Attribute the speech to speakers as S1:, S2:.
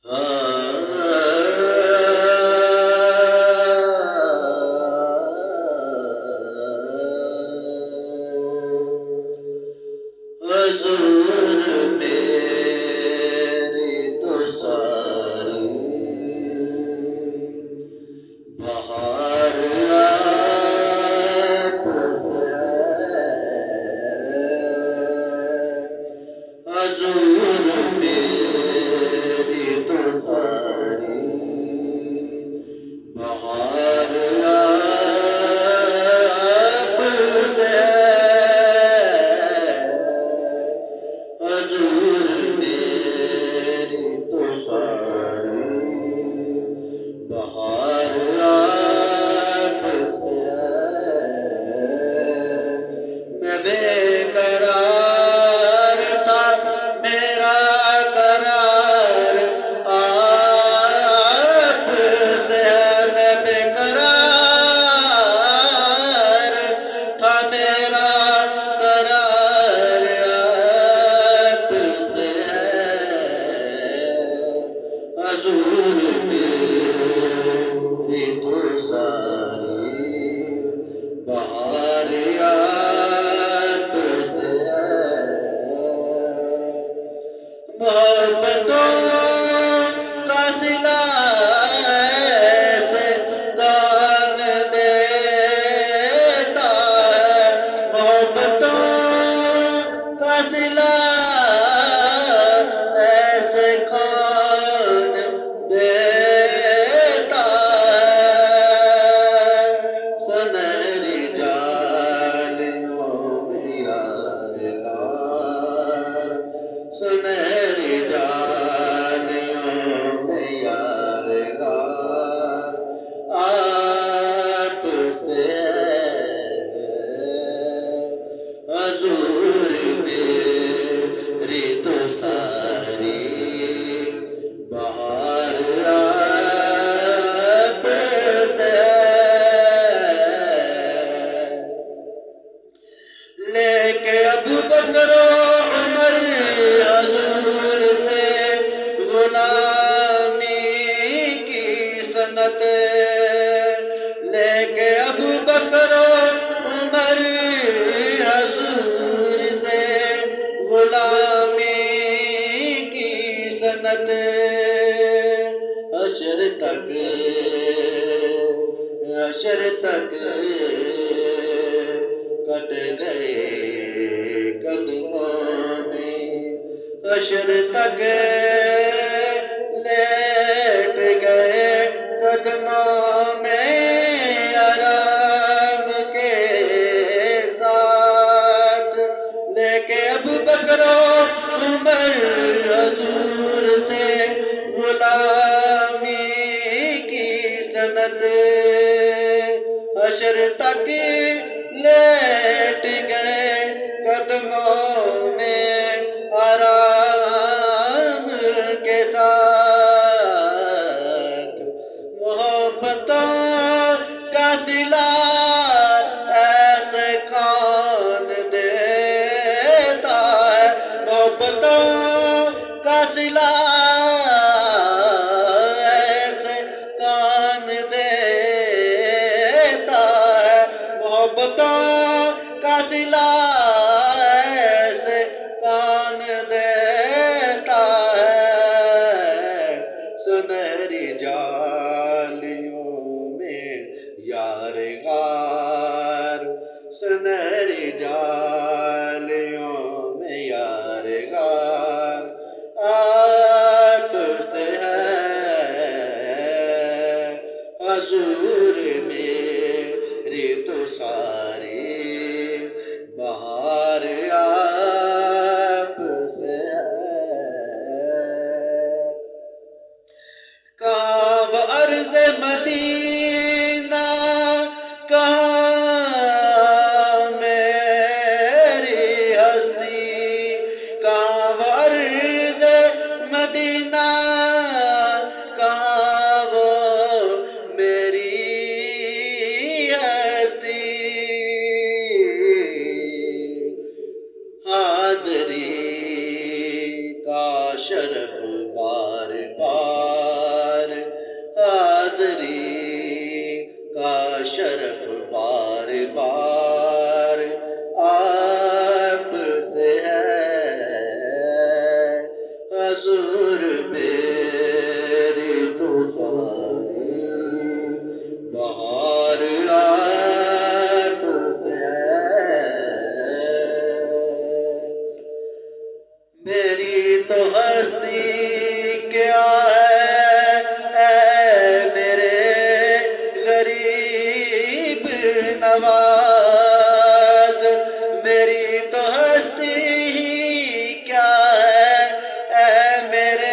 S1: حضور میری تو ساری بہار آپ سے ہے، حضور میری تو ساری بہار آپ سے ہے، حضور میری تو ساری بہار آپ سے ہے۔ میں بے قرار تھا، میرا قرار آپ سے ہے۔ میں بے قرار تھا، میرا قرار آپ سے ہے، حضور میری تو ساری بہار آپ سے ہے۔ محبتوں کا صلہ ایسے کون دیتا ہے، محبتوں کا صلہ ایسے کون دیتا ہے، سنہری جالیوں میں یادگار، سنہری جالیوں میں یادگار آپ سے ہے، حضور میری تو ساری بہار آپ سے ہے۔ لے کے ابوبکر و عمر حضور سے غلامی کی سنت، لے کے ابوبکر و عمر حضور سے غلامی کی سنت، حشر تک کٹ گئے قدموں میں، حشر تک لیٹ گئے قدموں میں، آرام کے ساتھ لے کے ابوبکر و عمر حضور سے غلامی کی سنت، حشر تک لیٹ گئے قدموں میں، آرام کے ساتھ محبتوں کا صلہ ایسے کون دیتا ہے، محبتوں کا صلہ ایسے کون دیتا ہے، محبتوں کا صلہ ایسے کون دیتا ہے، سنہری جالیوں میں یارغار، سنہری جالیوں میں یارغار آپ سے ہے، حضور میری تو ساری بہار آپ سے ہے۔ کہاں وہ عرض مدینہ، کہاں میری ہستی، کہاں وہ عرض مدینہ، کہاں وہ میری ہستی، حاضری کا شرف بار بار میرے